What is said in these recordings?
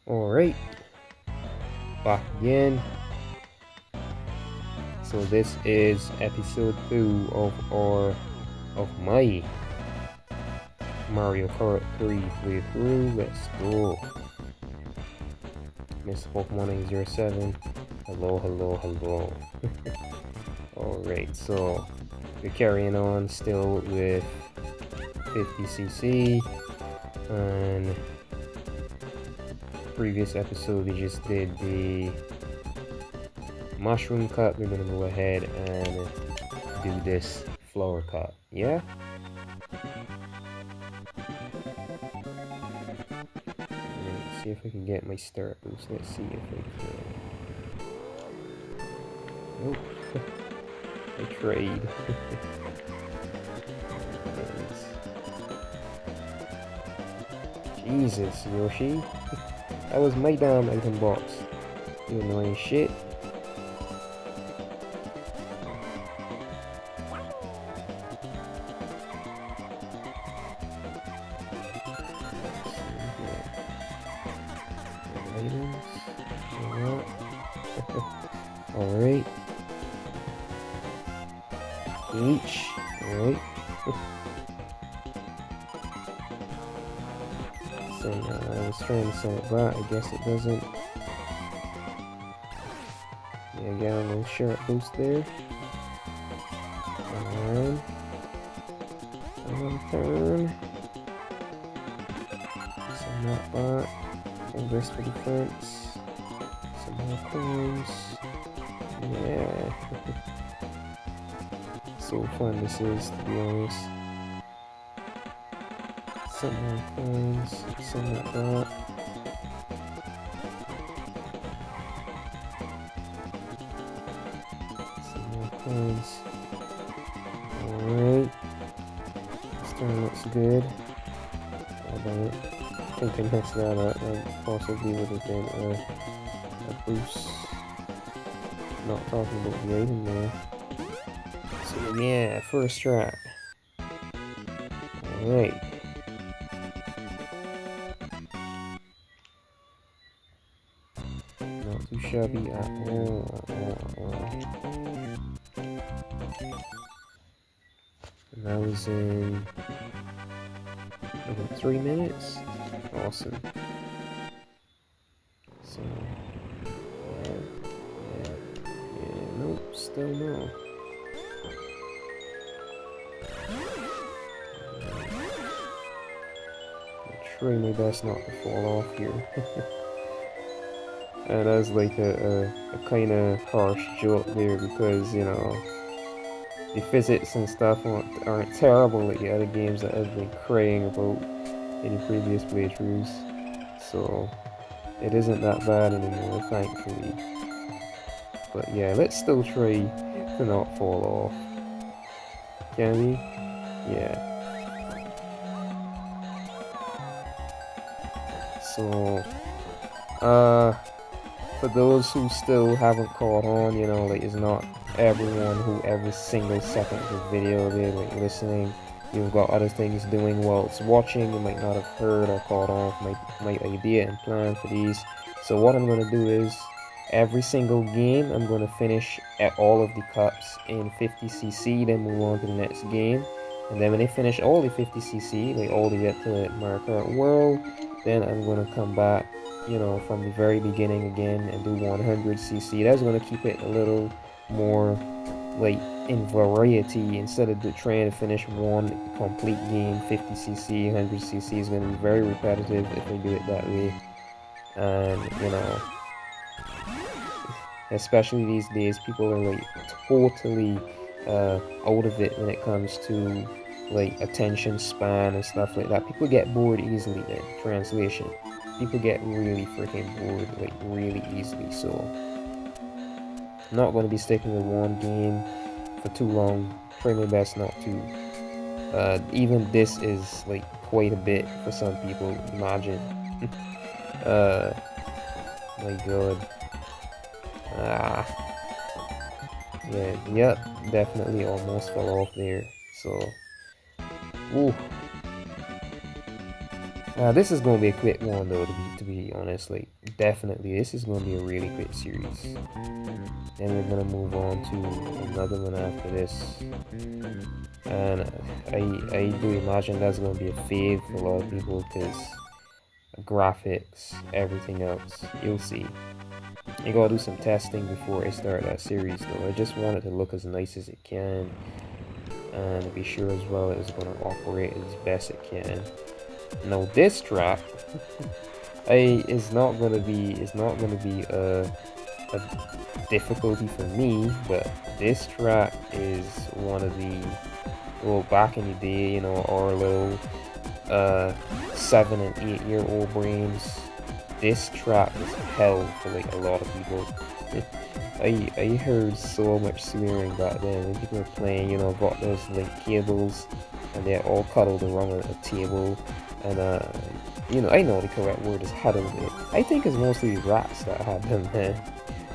Alright, back again. So this is episode 2 of my Mario Kart 3 playthrough. Let's go. Mr. Pokemon 807. Hello. Alright, so we're carrying on still with 50cc, and previous episode we just did the mushroom cut. We're gonna go ahead and do this flower cut. Yeah, let's see if I can get my start boost. Let's see if I can. Nope. I tried. Jesus, Yoshi. That was my damn item box. You annoying shit. Alright. Each. Alright. So I was trying to set it back. I guess it doesn't. Yeah, I got a little sharp boost there. And turn. Some not back. And rest for defense. Some more coins. Yeah. So fun this is, to be honest. Some more coins, some like that. Some more coins. Alright. This turn looks good. I think I messed that up. That possibly would have been a boost. Not talking about the item there. So yeah, first try. Alright. Not too shabby at all. And that was in about 3 minutes. Awesome. So yeah, nope, still no. I'll try my best not to fall off here. And that's like a kind of harsh joke there, because you know the physics and stuff aren't terrible like the other games that I've been crying about in the previous playthroughs. So it isn't that bad anymore, thankfully. But yeah, let's still try to not fall off. Can we? Yeah. So, for those who still haven't caught on, you know, like, it's not everyone who every single second of the video they're like listening. You've got other things doing whilst watching. You might not have heard or caught on my idea and plan for these. So what I'm going to do is, every single game I'm going to finish at all of the cups in 50cc, then move on to the next game. And then when I finish all the 50cc, like all the way up to Mario Kart World, then I'm going to come back, you know, from the very beginning again and do 100cc. That's going to keep it a little more like in variety, instead of trying to finish one complete game 50cc. 100cc is going to be very repetitive if I do it that way. And you know, especially these days, people are like totally out of it when it comes to like attention span and stuff like that. People get bored easily then. Translation. People get really freaking bored, like really easily. So I'm not going to be sticking with one game for too long. Try my best not to. Even this is like quite a bit for some people. Imagine. My god. Yeah, yep, definitely almost fell off there. So, ooh. This is gonna be a quick one though, to be honest. Like, definitely, this is going to be a really great series. Then we're going to move on to another one after this. And I do imagine that's going to be a fave for a lot of people because graphics, everything else, you'll see. You gotta do some testing before I start that series though. I just want it to look as nice as it can and be sure as well it's gonna operate as best it can. Now this track is not gonna be a difficulty for me, but this track is one of the, well, back in the day, you know, our little 7 and 8-year-old brains, this track is hell for like a lot of people. I heard so much swearing back then when people were playing, you know, got those link cables and they're all cuddled around a table, and you know, I know the correct word is huddled. I think it's mostly rats that had them, man.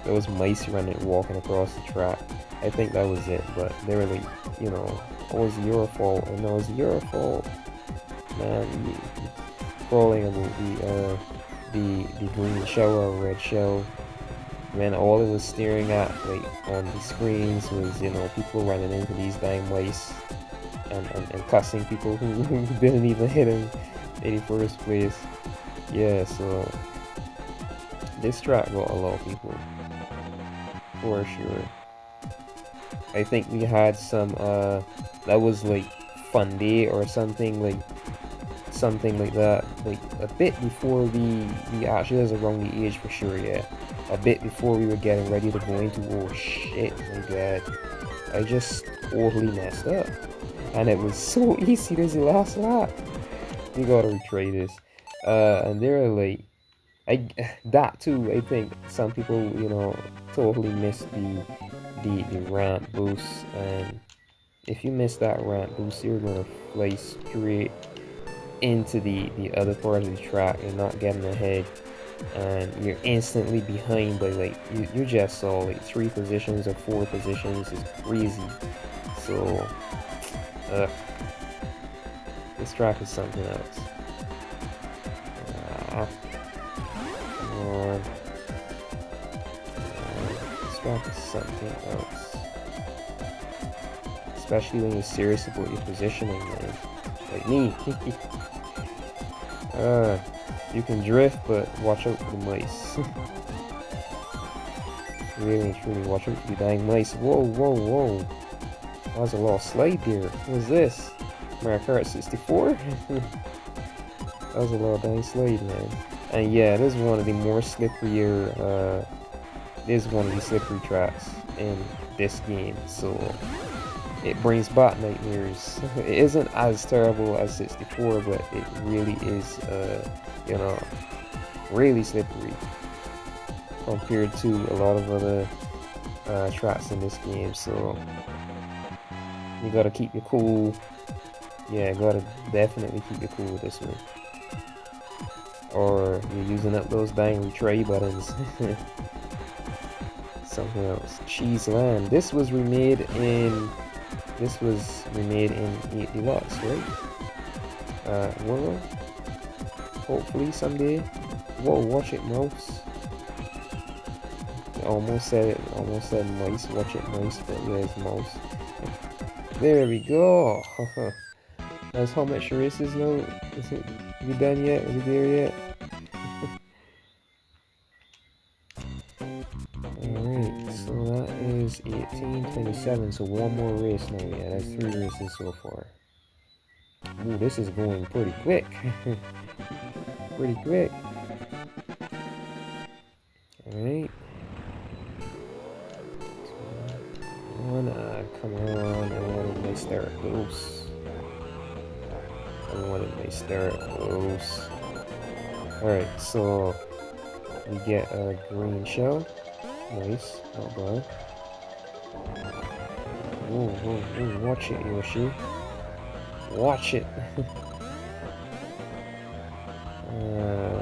There was mice running, walking across the track. I think that was it, but they were like, you know, it was your fault, and it was your fault, man. Crawling about the green shell or red shell. Man, all it was staring at, like, on the screens was, you know, people running into these dang mice and cussing people who didn't even hit him in the first place. Yeah, so this track got a lot of people, for sure. I think we had some, that was like Fun Day or something like that, like a bit before we actually was around the age for sure, yeah. A bit before we were getting ready to go into, oh shit, my god, I just totally messed up. And it was so easy, this last lap. We gotta retry this. And they're like, that too, I think some people, you know, totally missed the ramp boost, and if you miss that ramp boost, you're gonna fly straight into the other part of the track and not getting ahead, and you're instantly behind by like you just saw like 3 positions or 4 positions. Is crazy. So this track is something else. Come on. This track is something else, especially when you're serious about your positioning, man, like me. You can drift, but watch out for the mice. Really and truly, watch out for the dang mice. Whoa, whoa, whoa. That was a little slide there. What was this? Mario Kart 64? That was a little dang slide, man. And yeah, this is one of the more slipperier, this is one of the slippery tracks in this game, so it brings back nightmares. It isn't as terrible as 64, but it really is, you know, really slippery compared to a lot of other tracks in this game. So you gotta keep your cool. Yeah, gotta definitely keep your cool with this one, or you're using up those dang retry buttons. Something else. Cheese Land. This was remade in 8 Deluxe, right? Well, hopefully someday. Whoa, watch it, mouse. I almost said mice. Watch it, mouse, but yeah, it's mouse. There we go. That's how much races now. Is it? Are we done yet? Are we there yet? Alright, so that is 18:27, so one more race now. Yeah, that's 3 races so far. Ooh, this is going pretty quick. Pretty quick. Alright. Come on, I wanted my start close. Alright, so we get a green shell. Nice, not bad. Whoa, whoa, whoa, watch it, Yoshi. Watch it.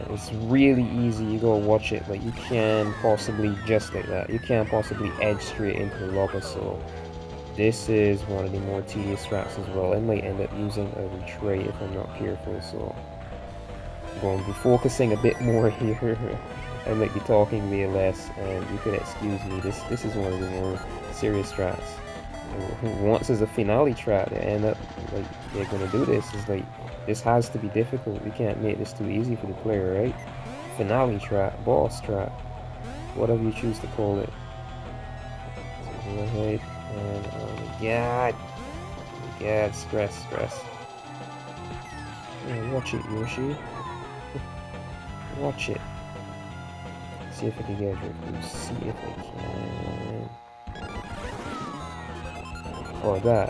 It's really easy, you gotta watch it. Like, you can possibly, just like that, you can't possibly edge straight into the lava, so this is one of the more tedious tracks as well. I might end up using a retray if I'm not careful, so I'm going to be focusing a bit more here. I might be talking way less, and you could excuse me. This is one of the more serious strats. Once there's a finale strat, they end up like they're gonna do this. It's like this has to be difficult. We can't make this too easy for the player, right? Finale strat, boss strat, whatever you choose to call it. So go ahead and oh my god, stress. Yeah, watch it, Yoshi. Watch it. See if I can get it. See if I can. Oh, that.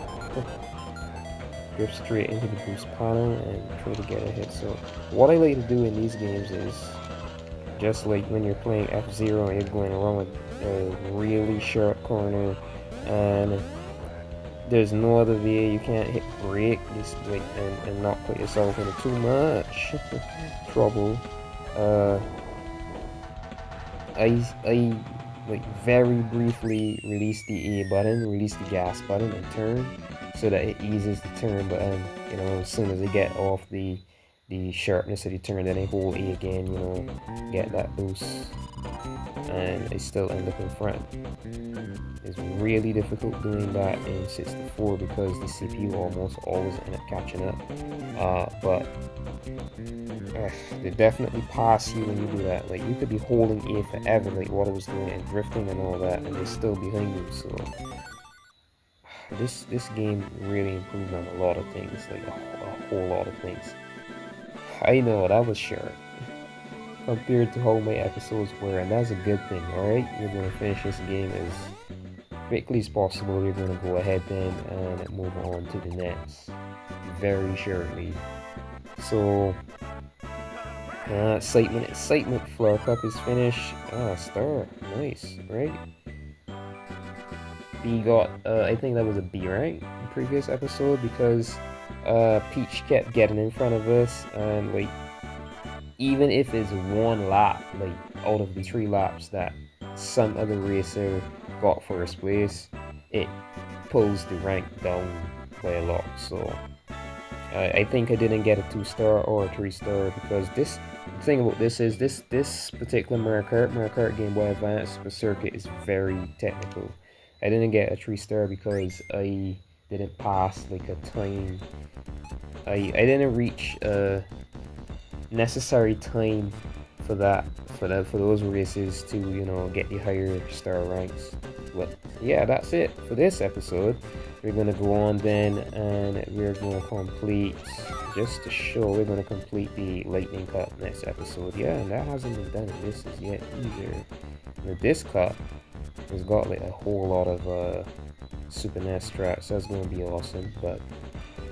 Drift straight into the boost panel and try to get a hit. So, what I like to do in these games is just like when you're playing F-Zero and you're going around a really sharp corner and there's no other way, you can't hit brake, just like and not put yourself into too much trouble. I like very briefly release the A button, release the gas button and turn so that it eases the turn button, you know, as soon as I get off the sharpness of the turn, then I hold A again, you know, get that boost, and I still end up in front. It's really difficult doing that in 64 because the CPU almost always end up catching up, but they definitely pass you when you do that. Like, you could be holding A forever, like what I was doing, and drifting and all that, and they're still behind you. So this game really improved on a lot of things, like a whole lot of things. I know that was short compared to how my episodes were, and that's a good thing. Alright, you're gonna finish this game as quickly as possible. You're gonna go ahead then and move on to the next very shortly. So excitement, Flower Cup is finished. Star, nice, right? B got, I think that was a B, right? The previous episode, because Peach kept getting in front of us, and like, even if it's one lap, like out of the 3 laps that some other racer got first place, it pulls the rank down by a lot. So I think I didn't get a 2-star or a 3-star because the thing about this is this particular Mario Kart Game Boy Advance Super Circuit is very technical. I didn't get a 3-star because I didn't pass like a time. I didn't reach a necessary time for those races to, you know, get the higher star ranks. But yeah, that's it for this episode. We're gonna go on then, and we're gonna complete, just to show, we're gonna complete the Lightning Cup next episode. Yeah, and that hasn't been done in this is yet either. Now this cup has got like a whole lot of Super NES strats. That's gonna be awesome. But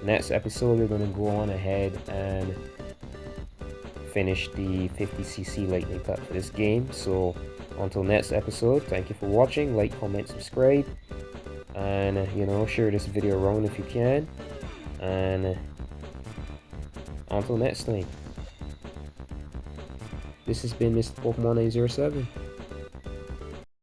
next episode we're gonna go on ahead and finish the 50cc Lightning Cup for this game. So until next episode, thank you for watching. Like, comment, subscribe, and you know, share this video around if you can. And until next time, this has been Mr. Pokemon 907.